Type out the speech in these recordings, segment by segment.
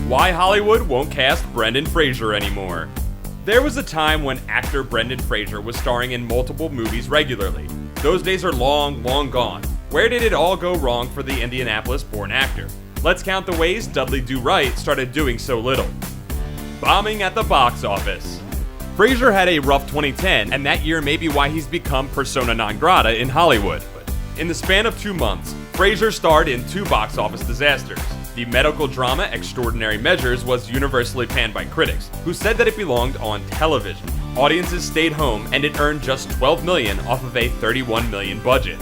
Why Hollywood won't cast Brendan Fraser anymore. There was a time when actor Brendan Fraser was starring in multiple movies regularly. Those days are long, long gone. Where did it all go wrong for the Indianapolis-born actor? Let's count the ways Dudley Do Right started doing so little. Bombing at the box office. Fraser had a rough 2010, and that year may be why he's become persona non grata in Hollywood. In the span of 2 months, Fraser starred in 2 box office disasters. The medical drama Extraordinary Measures was universally panned by critics, who said that it belonged on television. Audiences stayed home, and it earned just $12 million off of a $31 million budget.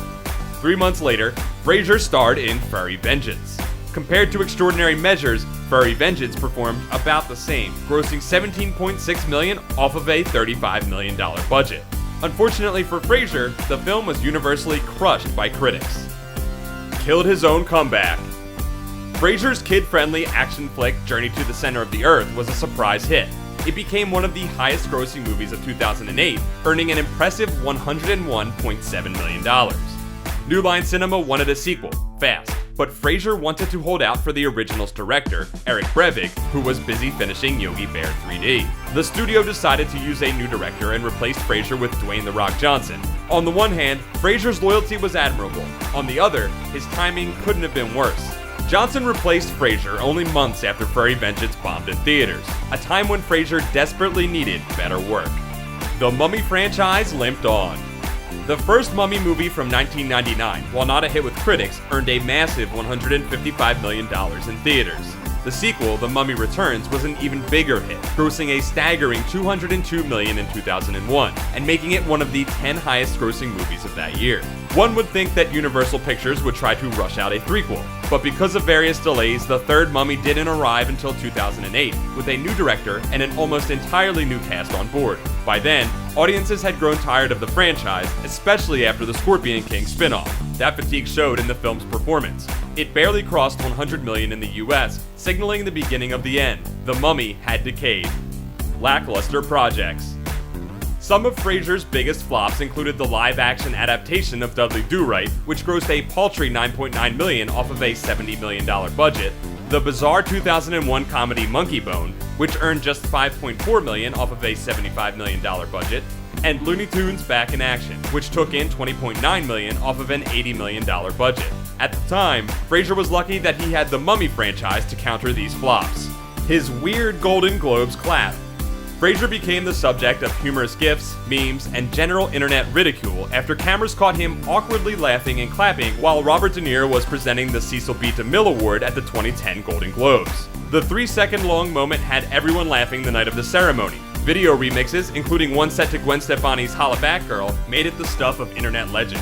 3 months later, Fraser starred in Furry Vengeance. Compared to Extraordinary Measures, Furry Vengeance performed about the same, grossing $17.6 million off of a $35 million budget. Unfortunately for Fraser, the film was universally crushed by critics. Killed his own comeback. Fraser's kid-friendly action flick Journey to the Center of the Earth was a surprise hit. It became one of the highest-grossing movies of 2008, earning an impressive $101.7 million. New Line Cinema wanted a sequel, fast, but Fraser wanted to hold out for the original's director, Eric Brevig, who was busy finishing Yogi Bear 3D. The studio decided to use a new director and replaced Fraser with Dwayne "The Rock" Johnson. On the one hand, Fraser's loyalty was admirable. On the other, his timing couldn't have been worse. Johnson replaced Fraser only months after Furry Vengeance bombed in theaters, a time when Fraser desperately needed better work. The Mummy franchise limped on. The first Mummy movie from 1999, while not a hit with critics, earned a massive $155 million in theaters. The sequel, The Mummy Returns, was an even bigger hit, grossing a staggering $202 million in 2001, and making it one of the 10 highest-grossing movies of that year. One would think that Universal Pictures would try to rush out a threequel, but because of various delays, the third Mummy didn't arrive until 2008, with a new director and an almost entirely new cast on board. By then, audiences had grown tired of the franchise, especially after the Scorpion King spin-off. That fatigue showed in the film's performance. It barely crossed $100 million in the US, signaling the beginning of the end. The Mummy had decayed. Lackluster projects. Some of Fraser's biggest flops included the live-action adaptation of Dudley Do Right, which grossed a paltry $9.9 million off of a $70 million budget, the bizarre 2001 comedy Monkey Bone, which earned just $5.4 million off of a $75 million budget, and Looney Tunes Back in Action, which took in $20.9 million off of an $80 million budget. At the time, Fraser was lucky that he had the Mummy franchise to counter these flops. His weird Golden Globes clap. Fraser became the subject of humorous gifs, memes, and general internet ridicule after cameras caught him awkwardly laughing and clapping while Robert De Niro was presenting the Cecil B. DeMille Award at the 2010 Golden Globes. The 3-second-long moment had everyone laughing the night of the ceremony. Video remixes, including one set to Gwen Stefani's Holla Back Girl, made it the stuff of internet legend.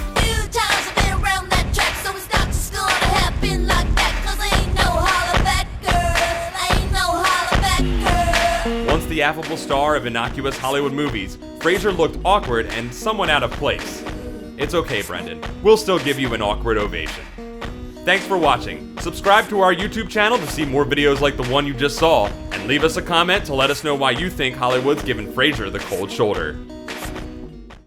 Once the affable star of innocuous Hollywood movies, Fraser looked awkward and somewhat out of place. It's okay, Brendan. We'll still give you an awkward ovation. Thanks for watching. Subscribe to our YouTube channel to see more videos like the one you just saw, and leave us a comment to let us know why you think Hollywood's given Fraser the cold shoulder.